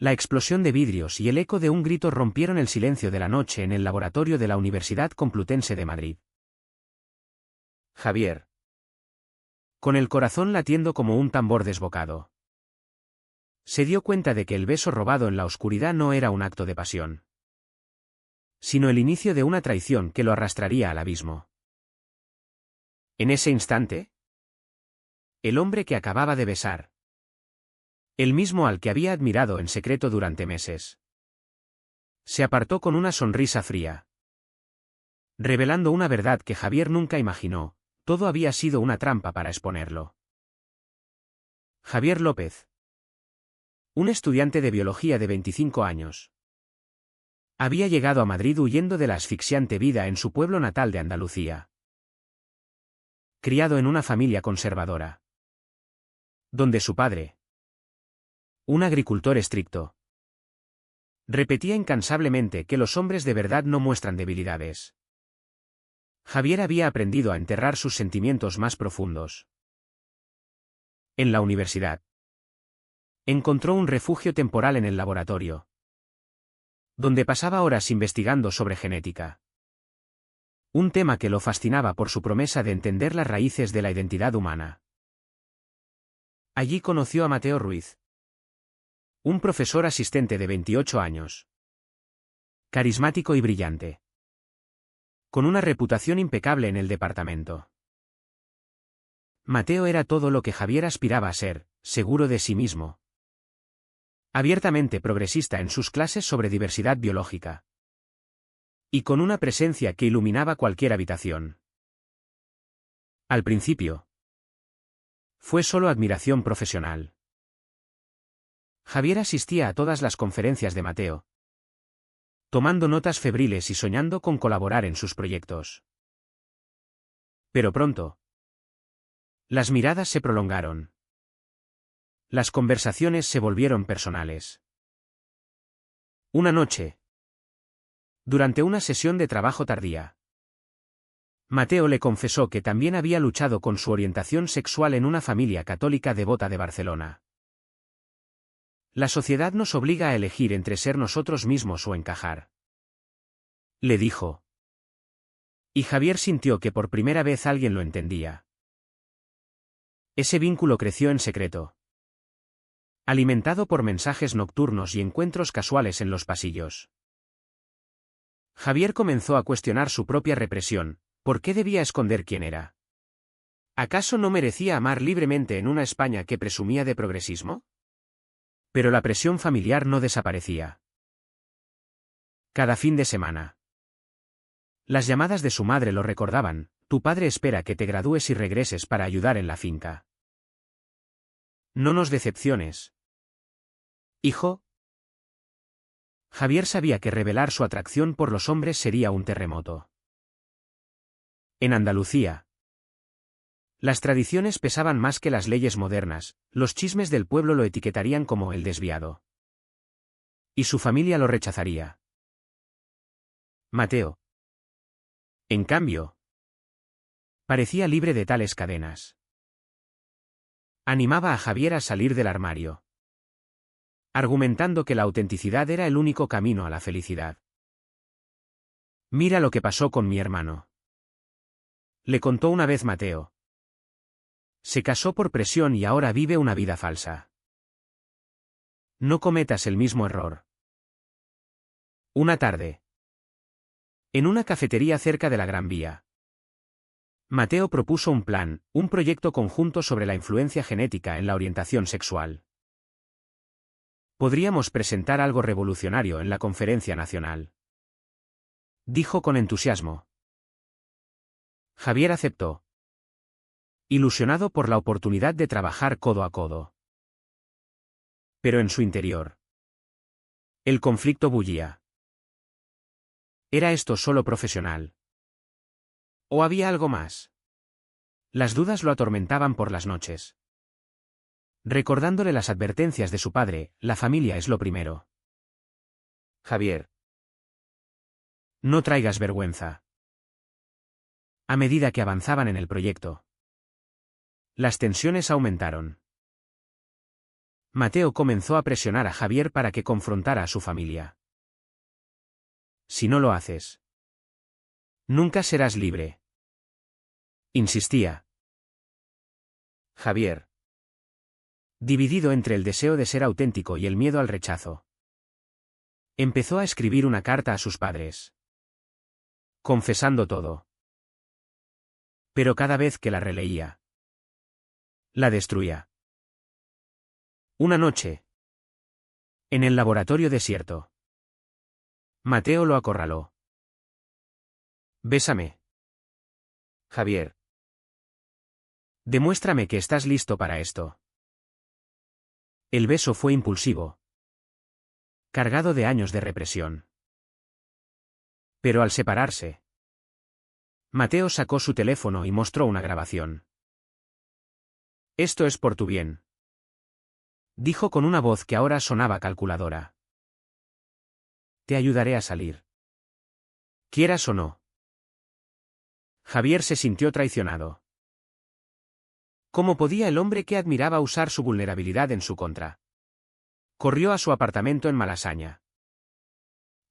La explosión de vidrios y el eco de un grito rompieron el silencio de la noche en el laboratorio de la Universidad Complutense de Madrid. Javier. Con el corazón latiendo como un tambor desbocado. Se dio cuenta de que el beso robado en la oscuridad no era un acto de pasión, sino el inicio de una traición que lo arrastraría al abismo. En ese instante, el hombre que acababa de besar, el mismo al que había admirado en secreto durante meses, se apartó con una sonrisa fría, revelando una verdad que Javier nunca imaginó: todo había sido una trampa para exponerlo. Javier López, un estudiante de biología de 25 años, había llegado a Madrid huyendo de la asfixiante vida en su pueblo natal de Andalucía. Criado en una familia conservadora, donde su padre, un agricultor estricto, repetía incansablemente que los hombres de verdad no muestran debilidades, Javier había aprendido a enterrar sus sentimientos más profundos. En la universidad, encontró un refugio temporal en el laboratorio, donde pasaba horas investigando sobre genética. Un tema que lo fascinaba por su promesa de entender las raíces de la identidad humana. Allí conoció a Mateo Ruiz, un profesor asistente de 28 años, carismático y brillante, con una reputación impecable en el departamento. Mateo era todo lo que Javier aspiraba a ser: seguro de sí mismo, abiertamente progresista en sus clases sobre diversidad biológica, y con una presencia que iluminaba cualquier habitación. Al principio, fue solo admiración profesional. Javier asistía a todas las conferencias de Mateo, tomando notas febriles y soñando con colaborar en sus proyectos. Pero pronto, las miradas se prolongaron. Las conversaciones se volvieron personales. Una noche, durante una sesión de trabajo tardía, Mateo le confesó que también había luchado con su orientación sexual en una familia católica devota de Barcelona. La sociedad nos obliga a elegir entre ser nosotros mismos o encajar, le dijo. Y Javier sintió que por primera vez alguien lo entendía. Ese vínculo creció en secreto, alimentado por mensajes nocturnos y encuentros casuales en los pasillos. Javier comenzó a cuestionar su propia represión. ¿Por qué debía esconder quién era? ¿Acaso no merecía amar libremente en una España que presumía de progresismo? Pero la presión familiar no desaparecía. Cada fin de semana, las llamadas de su madre lo recordaban: tu padre espera que te gradúes y regreses para ayudar en la finca. No nos decepciones, hijo. Javier sabía que revelar su atracción por los hombres sería un terremoto. En Andalucía, las tradiciones pesaban más que las leyes modernas. Los chismes del pueblo lo etiquetarían como el desviado, y su familia lo rechazaría. Mateo, en cambio, parecía libre de tales cadenas. Animaba a Javier a salir del armario, argumentando que la autenticidad era el único camino a la felicidad. Mira lo que pasó con mi hermano, le contó una vez Mateo. Se casó por presión y ahora vive una vida falsa. No cometas el mismo error. Una tarde, en una cafetería cerca de la Gran Vía, Mateo propuso un plan, un proyecto conjunto sobre la influencia genética en la orientación sexual. Podríamos presentar algo revolucionario en la conferencia nacional, dijo con entusiasmo. Javier aceptó, ilusionado por la oportunidad de trabajar codo a codo. Pero en su interior, el conflicto bullía. ¿Era esto solo profesional? ¿O había algo más? Las dudas lo atormentaban por las noches, recordándole las advertencias de su padre: la familia es lo primero. Javier, no traigas vergüenza. A medida que avanzaban en el proyecto, las tensiones aumentaron. Mateo comenzó a presionar a Javier para que confrontara a su familia. Si no lo haces, nunca serás libre. Insistía. Javier, dividido entre el deseo de ser auténtico y el miedo al rechazo, empezó a escribir una carta a sus padres, confesando todo. Pero cada vez que la releía, la destruía. Una noche, en el laboratorio desierto, Mateo lo acorraló. Bésame, Javier. Demuéstrame que estás listo para esto. El beso fue impulsivo, cargado de años de represión. Pero al separarse, Mateo sacó su teléfono y mostró una grabación. Esto es por tu bien, dijo con una voz que ahora sonaba calculadora. Te ayudaré a salir, quieras o no. Javier se sintió traicionado. ¿Cómo podía el hombre que admiraba usar su vulnerabilidad en su contra? Corrió a su apartamento en Malasaña,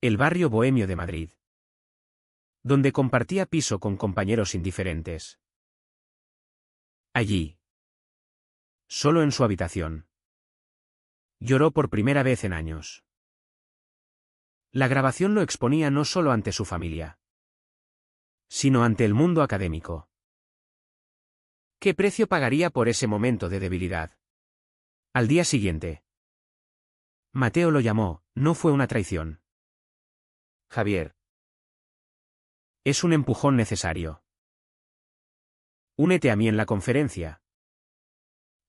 el barrio bohemio de Madrid, donde compartía piso con compañeros indiferentes. Allí, solo en su habitación, lloró por primera vez en años. La grabación lo exponía no solo ante su familia, sino ante el mundo académico. ¿Qué precio pagaría por ese momento de debilidad? Al día siguiente, Mateo lo llamó, no fue una traición. Javier. Es un empujón necesario. Únete a mí en la conferencia.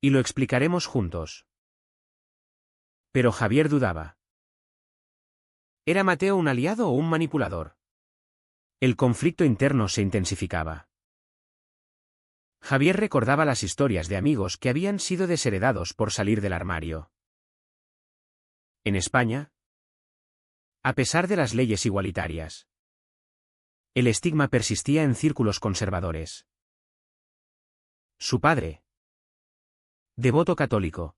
Y lo explicaremos juntos. Pero Javier dudaba. ¿Era Mateo un aliado o un manipulador? El conflicto interno se intensificaba. Javier recordaba las historias de amigos que habían sido desheredados por salir del armario. En España, a pesar de las leyes igualitarias, el estigma persistía en círculos conservadores. Su padre, devoto católico,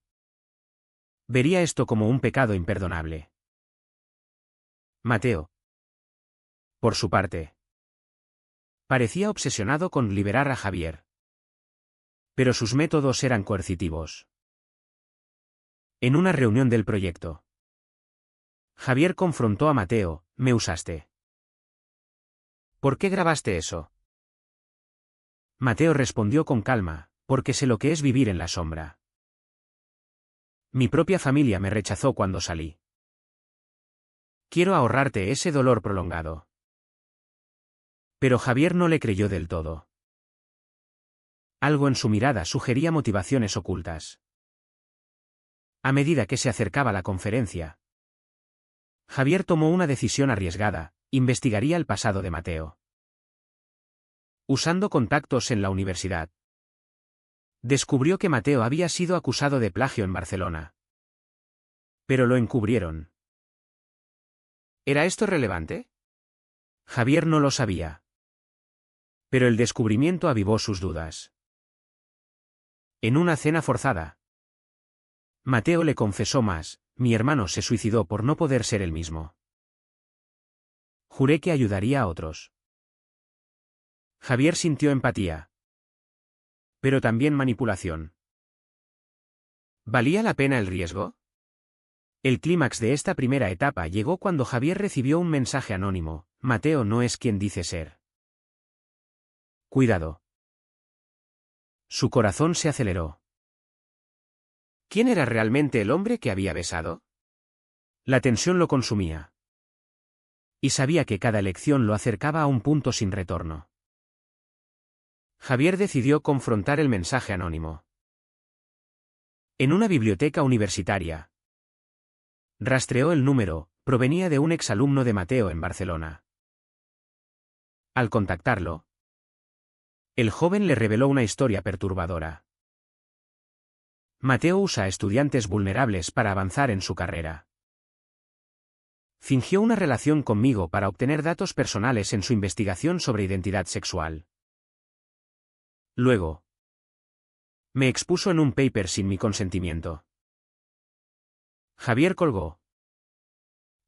vería esto como un pecado imperdonable. Mateo, por su parte, parecía obsesionado con liberar a Javier. Pero sus métodos eran coercitivos. En una reunión del proyecto, Javier confrontó a Mateo, me usaste. ¿Por qué grabaste eso? Mateo respondió con calma, porque sé lo que es vivir en la sombra. Mi propia familia me rechazó cuando salí. Quiero ahorrarte ese dolor prolongado. Pero Javier no le creyó del todo. Algo en su mirada sugería motivaciones ocultas. A medida que se acercaba la conferencia, Javier tomó una decisión arriesgada, investigaría el pasado de Mateo. Usando contactos en la universidad, descubrió que Mateo había sido acusado de plagio en Barcelona. Pero lo encubrieron. ¿Era esto relevante? Javier no lo sabía. Pero el descubrimiento avivó sus dudas. En una cena forzada, Mateo le confesó más, mi hermano se suicidó por no poder ser el mismo. Juré que ayudaría a otros. Javier sintió empatía. Pero también manipulación. ¿Valía la pena el riesgo? El clímax de esta primera etapa llegó cuando Javier recibió un mensaje anónimo, Mateo no es quien dice ser. Cuidado. Su corazón se aceleró. ¿Quién era realmente el hombre que había besado? La tensión lo consumía. Y sabía que cada elección lo acercaba a un punto sin retorno. Javier decidió confrontar el mensaje anónimo. En una biblioteca universitaria. Rastreó el número, provenía de un exalumno de Mateo en Barcelona. Al contactarlo, el joven le reveló una historia perturbadora. Mateo usa a estudiantes vulnerables para avanzar en su carrera. Fingió una relación conmigo para obtener datos personales en su investigación sobre identidad sexual. Luego, me expuso en un paper sin mi consentimiento. Javier colgó.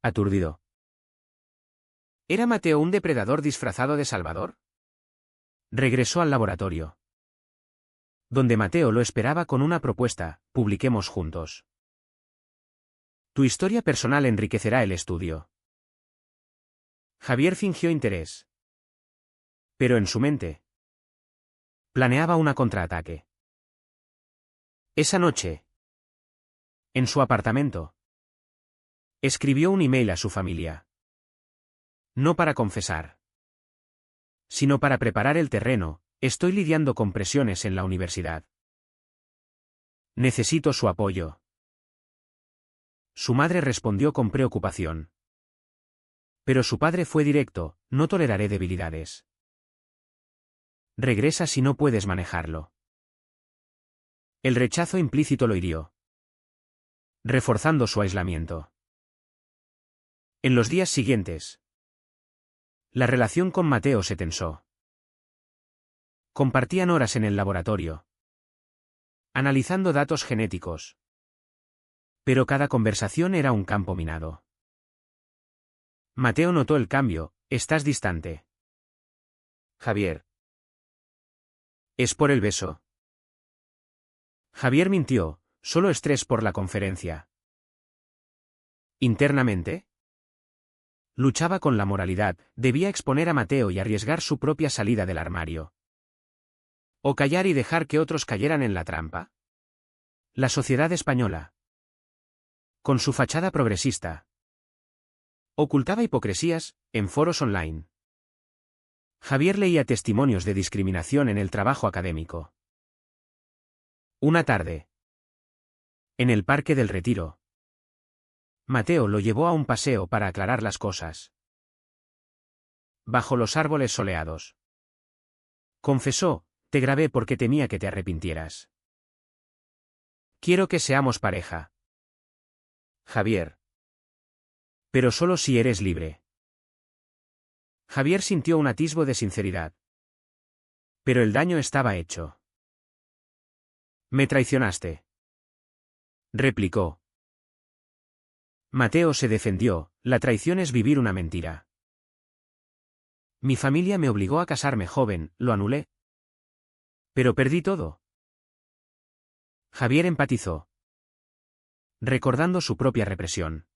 Aturdido. ¿Era Mateo un depredador disfrazado de Salvador? Regresó al laboratorio, donde Mateo lo esperaba con una propuesta: publiquemos juntos. Tu historia personal enriquecerá el estudio. Javier fingió interés. Pero en su mente planeaba una contraataque. Esa noche, en su apartamento, escribió un email a su familia. No para confesar, sino para preparar el terreno: estoy lidiando con presiones en la universidad. Necesito su apoyo. Su madre respondió con preocupación. Pero su padre fue directo: no toleraré debilidades. Regresa si no puedes manejarlo. El rechazo implícito lo hirió, reforzando su aislamiento. En los días siguientes, la relación con Mateo se tensó. Compartían horas en el laboratorio, analizando datos genéticos. Pero cada conversación era un campo minado. Mateo notó el cambio: estás distante. Javier. Es por el beso. Javier mintió: solo estrés por la conferencia. Internamente, luchaba con la moralidad: debía exponer a Mateo y arriesgar su propia salida del armario. ¿O callar y dejar que otros cayeran en la trampa? La sociedad española, con su fachada progresista, ocultaba hipocresías en foros online. Javier leía testimonios de discriminación en el trabajo académico. Una tarde, en el Parque del Retiro, Mateo lo llevó a un paseo para aclarar las cosas. Bajo los árboles soleados, confesó: te grabé porque temía que te arrepintieras. Quiero que seamos pareja, Javier. Pero solo si eres libre. Javier sintió un atisbo de sinceridad. Pero el daño estaba hecho. Me traicionaste, replicó. Mateo se defendió: la traición es vivir una mentira. Mi familia me obligó a casarme joven, lo anulé. Pero perdí todo. Javier empatizó, recordando su propia represión.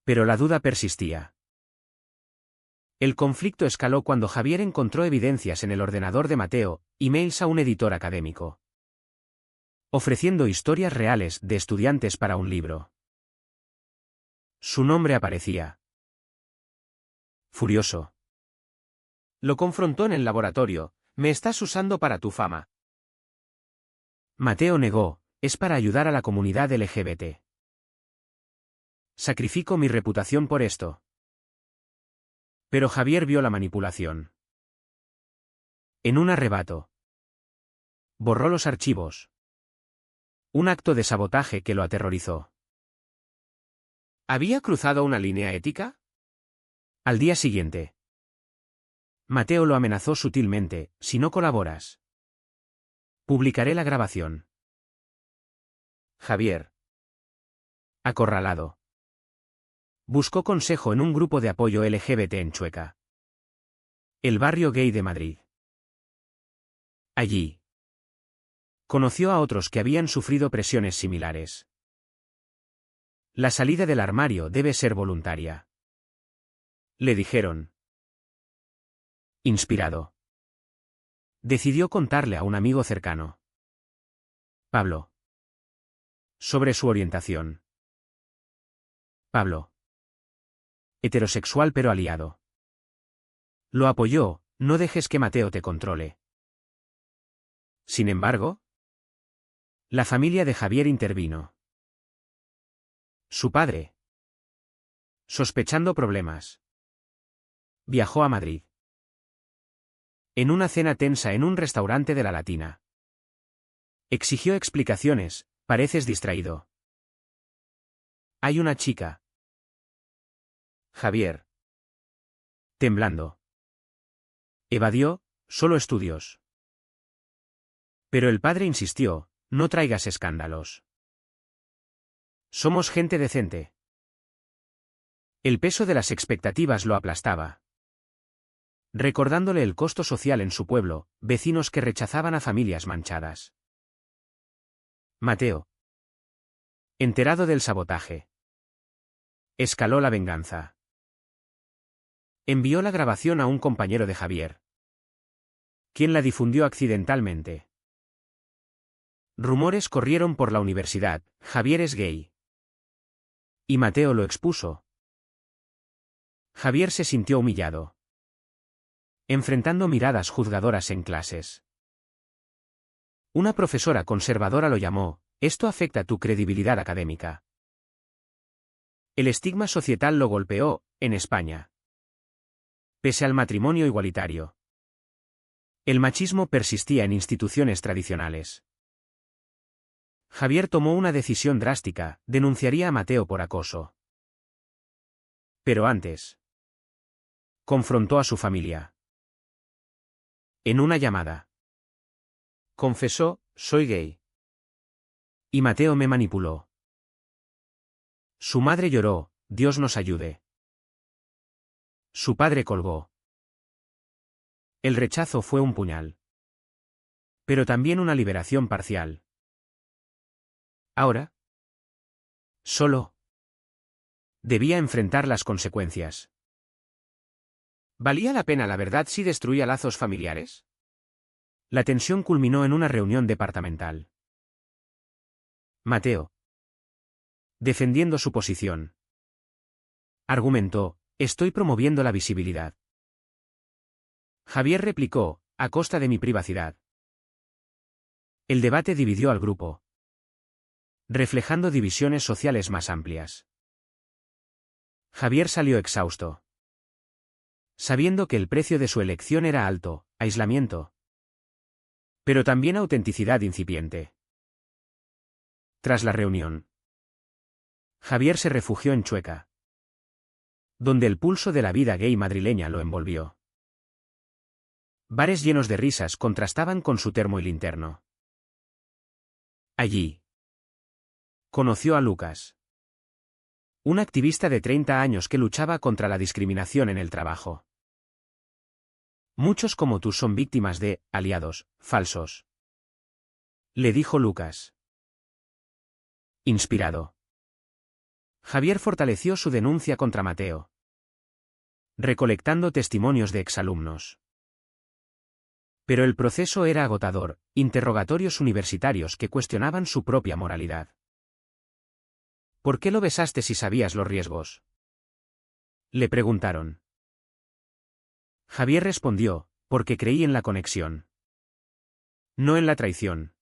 Pero la duda persistía. El conflicto escaló cuando Javier encontró evidencias en el ordenador de Mateo, emails a un editor académico, ofreciendo historias reales de estudiantes para un libro. Su nombre aparecía. Furioso, lo confrontó en el laboratorio: me estás usando para tu fama. Mateo negó: es para ayudar a la comunidad LGBT. Sacrifico mi reputación por esto. Pero Javier vio la manipulación. En un arrebato, borró los archivos. Un acto de sabotaje que lo aterrorizó. ¿Había cruzado una línea ética? Al día siguiente, Mateo lo amenazó sutilmente: si no colaboras, publicaré la grabación. Javier, acorralado, buscó consejo en un grupo de apoyo LGBT en Chueca, el barrio gay de Madrid. Allí, conoció a otros que habían sufrido presiones similares. La salida del armario debe ser voluntaria, le dijeron. Inspirado, decidió contarle a un amigo cercano, Pablo, sobre su orientación. Pablo, heterosexual pero aliado, lo apoyó: no dejes que Mateo te controle. Sin embargo, la familia de Javier intervino. Su padre, sospechando problemas, viajó a Madrid. En una cena tensa en un restaurante de la Latina, exigió explicaciones: pareces distraído. Hay una chica. Javier, temblando, evadió: solo estudios. Pero el padre insistió: no traigas escándalos. Somos gente decente. El peso de las expectativas lo aplastaba. Recordándole el costo social en su pueblo, vecinos que rechazaban a familias manchadas. Mateo. Enterado del sabotaje. Escaló la venganza. Envió la grabación a un compañero de Javier, quien la difundió accidentalmente. Rumores corrieron por la universidad: Javier es gay. Y Mateo lo expuso. Javier se sintió humillado, enfrentando miradas juzgadoras en clases. Una profesora conservadora lo llamó: esto afecta tu credibilidad académica. El estigma societal lo golpeó, en España. Pese al matrimonio igualitario, el machismo persistía en instituciones tradicionales. Javier tomó una decisión drástica: denunciaría a Mateo por acoso. Pero antes, confrontó a su familia. En una llamada, confesó: soy gay. Y Mateo me manipuló. Su madre lloró: Dios nos ayude. Su padre colgó. El rechazo fue un puñal, pero también una liberación parcial. Ahora, solo debía enfrentar las consecuencias. ¿Valía la pena la verdad si destruía lazos familiares? La tensión culminó en una reunión departamental. Mateo, defendiendo su posición, argumentó: estoy promoviendo la visibilidad. Javier replicó: a costa de mi privacidad. El debate dividió al grupo, reflejando divisiones sociales más amplias. Javier salió exhausto, sabiendo que el precio de su elección era alto: aislamiento, pero también autenticidad incipiente. Tras la reunión, Javier se refugió en Chueca, donde el pulso de la vida gay madrileña lo envolvió. Bares llenos de risas contrastaban con su termo y linterno. Allí conoció a Lucas, un activista de 30 años que luchaba contra la discriminación en el trabajo. Muchos como tú son víctimas de aliados falsos, le dijo Lucas. Inspirado, Javier fortaleció su denuncia contra Mateo, recolectando testimonios de exalumnos. Pero el proceso era agotador: interrogatorios universitarios que cuestionaban su propia moralidad. ¿Por qué lo besaste si sabías los riesgos?, le preguntaron. Javier respondió: porque creí en la conexión, no en la traición.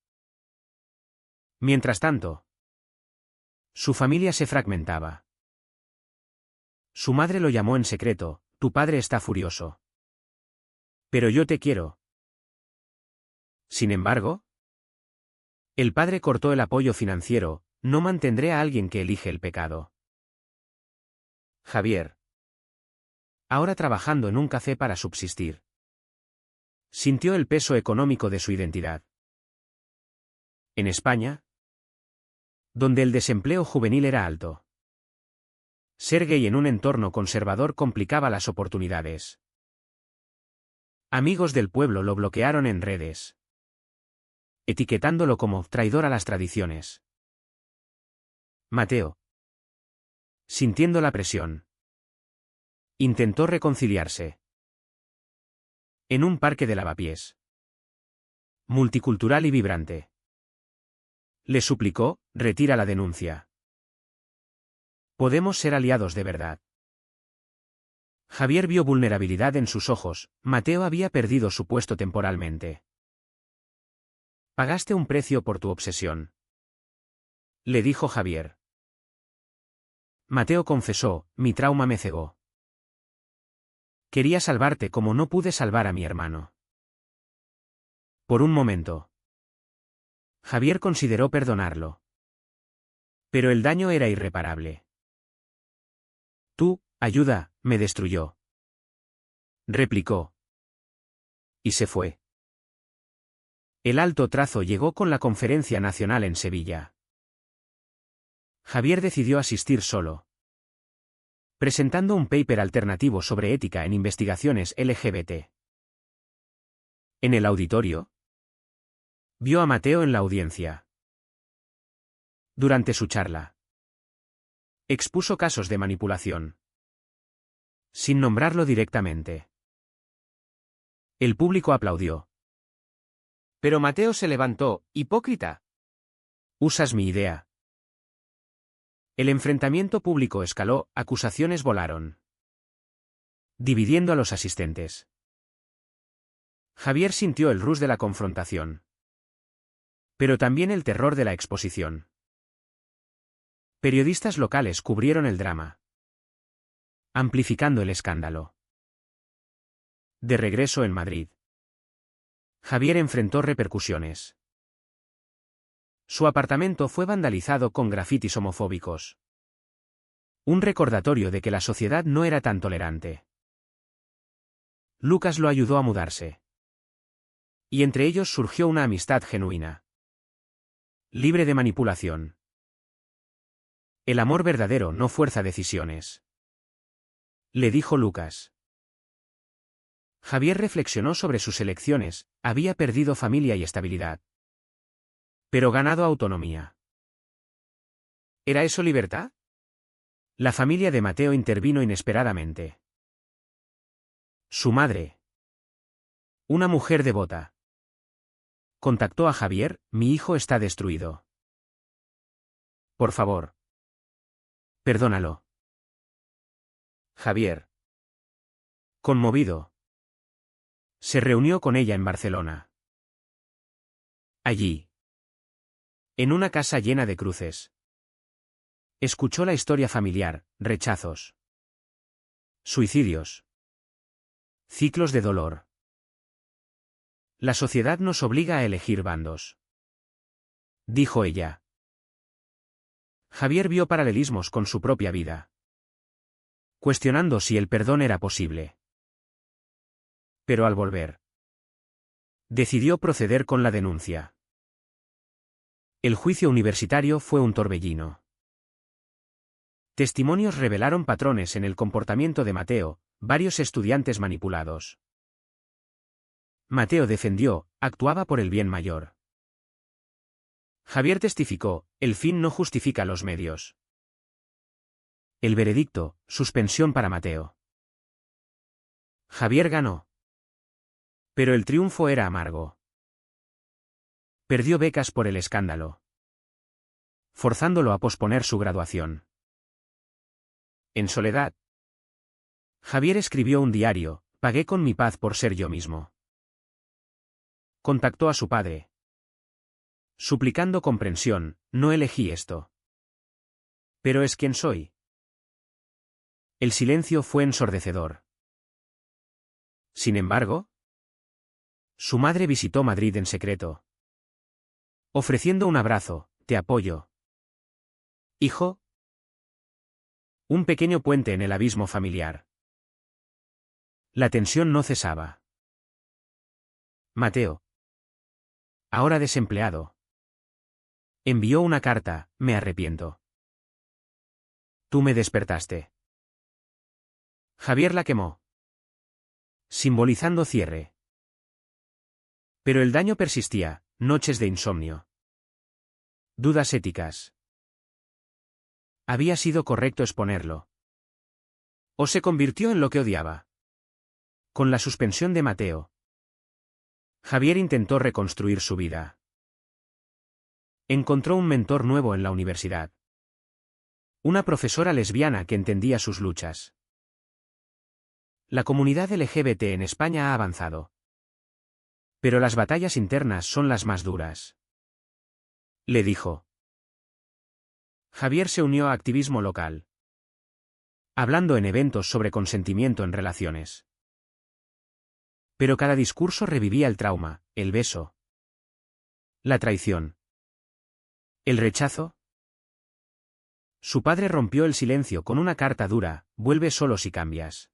Mientras tanto, su familia se fragmentaba. Su madre lo llamó en secreto: tu padre está furioso. Pero yo te quiero. Sin embargo, el padre cortó el apoyo financiero: no mantendré a alguien que elige el pecado. Javier, ahora trabajando en un café para subsistir, sintió el peso económico de su identidad. En España, donde el desempleo juvenil era alto, ser gay en un entorno conservador complicaba las oportunidades. Amigos del pueblo lo bloquearon en redes, etiquetándolo como traidor a las tradiciones. Mateo, sintiendo la presión, intentó reconciliarse. En un parque de Lavapiés, multicultural y vibrante, le suplicó: retira la denuncia. Podemos ser aliados de verdad. Javier vio vulnerabilidad en sus ojos: Mateo había perdido su puesto temporalmente. Pagaste un precio por tu obsesión, le dijo Javier. Mateo confesó: mi trauma me cegó. Quería salvarte como no pude salvar a mi hermano. Por un momento, Javier consideró perdonarlo. Pero el daño era irreparable. Tu ayuda me destruyó, replicó. Y se fue. El alto trazo llegó con la Conferencia Nacional en Sevilla. Javier decidió asistir solo, presentando un paper alternativo sobre ética en investigaciones LGBT. En el auditorio, vio a Mateo en la audiencia. Durante su charla, expuso casos de manipulación, sin nombrarlo directamente. El público aplaudió. Pero Mateo se levantó, hipócrita. Usas mi idea. El enfrentamiento público escaló, acusaciones volaron, dividiendo a los asistentes. Javier sintió el rush de la confrontación, pero también el terror de la exposición. Periodistas locales cubrieron el drama, amplificando el escándalo. De regreso en Madrid, Javier enfrentó repercusiones. Su apartamento fue vandalizado con grafitis homofóbicos. Un recordatorio de que la sociedad no era tan tolerante. Lucas lo ayudó a mudarse. Y entre ellos surgió una amistad genuina, libre de manipulación. El amor verdadero no fuerza decisiones, le dijo Lucas. Javier reflexionó sobre sus elecciones, había perdido familia y estabilidad, pero ganado autonomía. ¿Era eso libertad? La familia de Mateo intervino inesperadamente. Su madre, una mujer devota, contactó a Javier: mi hijo está destruido. Por favor, perdónalo. Javier, conmovido, se reunió con ella en Barcelona. Allí, en una casa llena de cruces, escuchó la historia familiar: rechazos, suicidios, ciclos de dolor. La sociedad nos obliga a elegir bandos, dijo ella. Javier vio paralelismos con su propia vida, cuestionando si el perdón era posible. Pero al volver, decidió proceder con la denuncia. El juicio universitario fue un torbellino. Testimonios revelaron patrones en el comportamiento de Mateo, varios estudiantes manipulados. Mateo defendió, actuaba por el bien mayor. Javier testificó, el fin no justifica los medios. El veredicto: suspensión para Mateo. Javier ganó. Pero el triunfo era amargo. Perdió becas por el escándalo, forzándolo a posponer su graduación. En soledad, Javier escribió un diario: pagué con mi paz por ser yo mismo. Contactó a su padre, suplicando comprensión: no elegí esto. Pero es quien soy. El silencio fue ensordecedor. Sin embargo, su madre visitó Madrid en secreto, ofreciendo un abrazo: te apoyo, hijo. Un pequeño puente en el abismo familiar. La tensión no cesaba. Mateo, ahora desempleado, envió una carta: me arrepiento. Tú me despertaste. Javier la quemó, simbolizando cierre. Pero el daño persistía: noches de insomnio, dudas éticas. ¿Había sido correcto exponerlo? ¿O se convirtió en lo que odiaba? Con la suspensión de Mateo, Javier intentó reconstruir su vida. Encontró un mentor nuevo en la universidad. Una profesora lesbiana que entendía sus luchas. La comunidad LGBT en España ha avanzado, pero las batallas internas son las más duras, le dijo. Javier se unió a activismo local, hablando en eventos sobre consentimiento en relaciones. Pero cada discurso revivía el trauma: el beso, la traición, el rechazo. Su padre rompió el silencio con una carta dura: vuelve solo si cambias.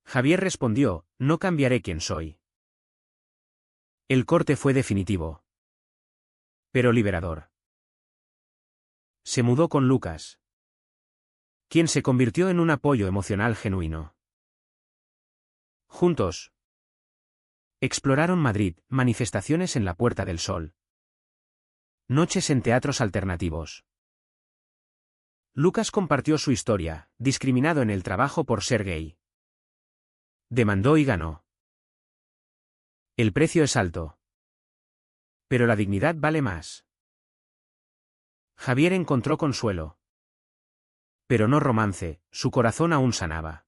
Javier respondió: no cambiaré quien soy. El corte fue definitivo, pero liberador. Se mudó con Lucas, quien se convirtió en un apoyo emocional genuino. Juntos exploraron Madrid, manifestaciones en la Puerta del Sol, noches en teatros alternativos. Lucas compartió su historia, discriminado en el trabajo por ser gay. Demandó y ganó. El precio es alto, pero la dignidad vale más. Javier encontró consuelo, pero no romance, su corazón aún sanaba.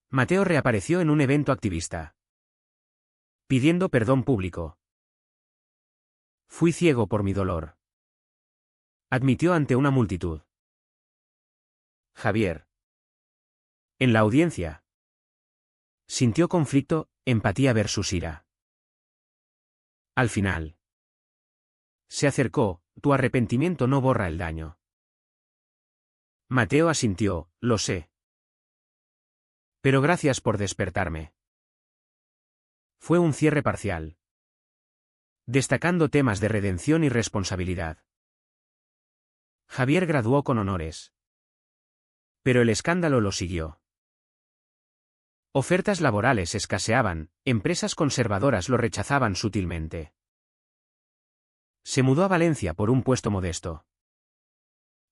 Mateo reapareció en un evento activista, pidiendo perdón público. Fui ciego por mi dolor, admitió ante una multitud. Javier, en la audiencia, sintió conflicto, empatía versus ira. Al final, se acercó, tu arrepentimiento no borra el daño. Mateo asintió, lo sé. Pero gracias por despertarme. Fue un cierre parcial, destacando temas de redención y responsabilidad. Javier graduó con honores, pero el escándalo lo siguió. Ofertas laborales escaseaban, empresas conservadoras lo rechazaban sutilmente. Se mudó a Valencia por un puesto modesto,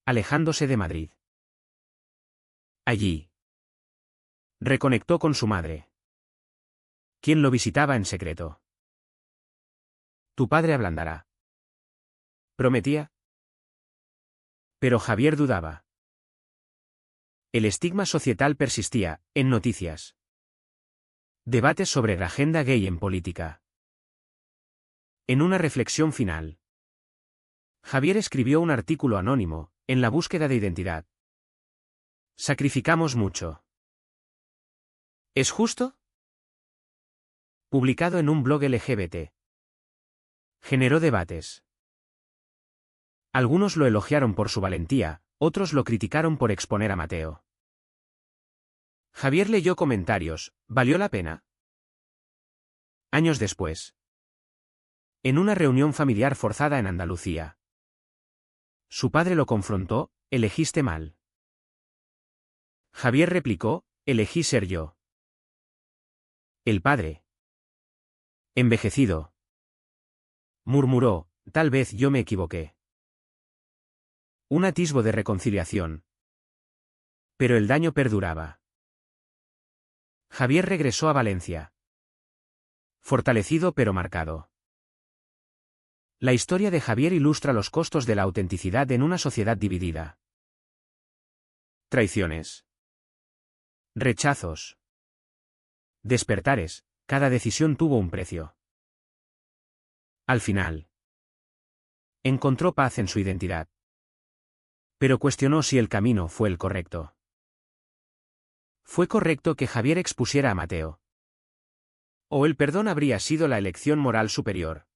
alejándose de Madrid. Allí, reconectó con su madre, quien lo visitaba en secreto. Tu padre ablandará, prometía. Pero Javier dudaba. El estigma societal persistía, en noticias. Debates sobre la agenda gay en política. En una reflexión final, Javier escribió un artículo anónimo, en la búsqueda de identidad. Sacrificamos mucho. ¿Es justo? Publicado en un blog LGBT. Generó debates. Algunos lo elogiaron por su valentía, otros lo criticaron por exponer a Mateo. Javier leyó comentarios, ¿valió la pena? Años después, en una reunión familiar forzada en Andalucía, su padre lo confrontó, elegiste mal. Javier replicó, elegí ser yo. El padre, envejecido, murmuró, tal vez yo me equivoqué. Un atisbo de reconciliación. Pero el daño perduraba. Javier regresó a Valencia, fortalecido pero marcado. La historia de Javier ilustra los costos de la autenticidad en una sociedad dividida. Traiciones. Rechazos. Despertares, cada decisión tuvo un precio. Al final, encontró paz en su identidad. Pero cuestionó si el camino fue el correcto. ¿Fue correcto que Javier expusiera a Mateo? ¿O el perdón habría sido la elección moral superior?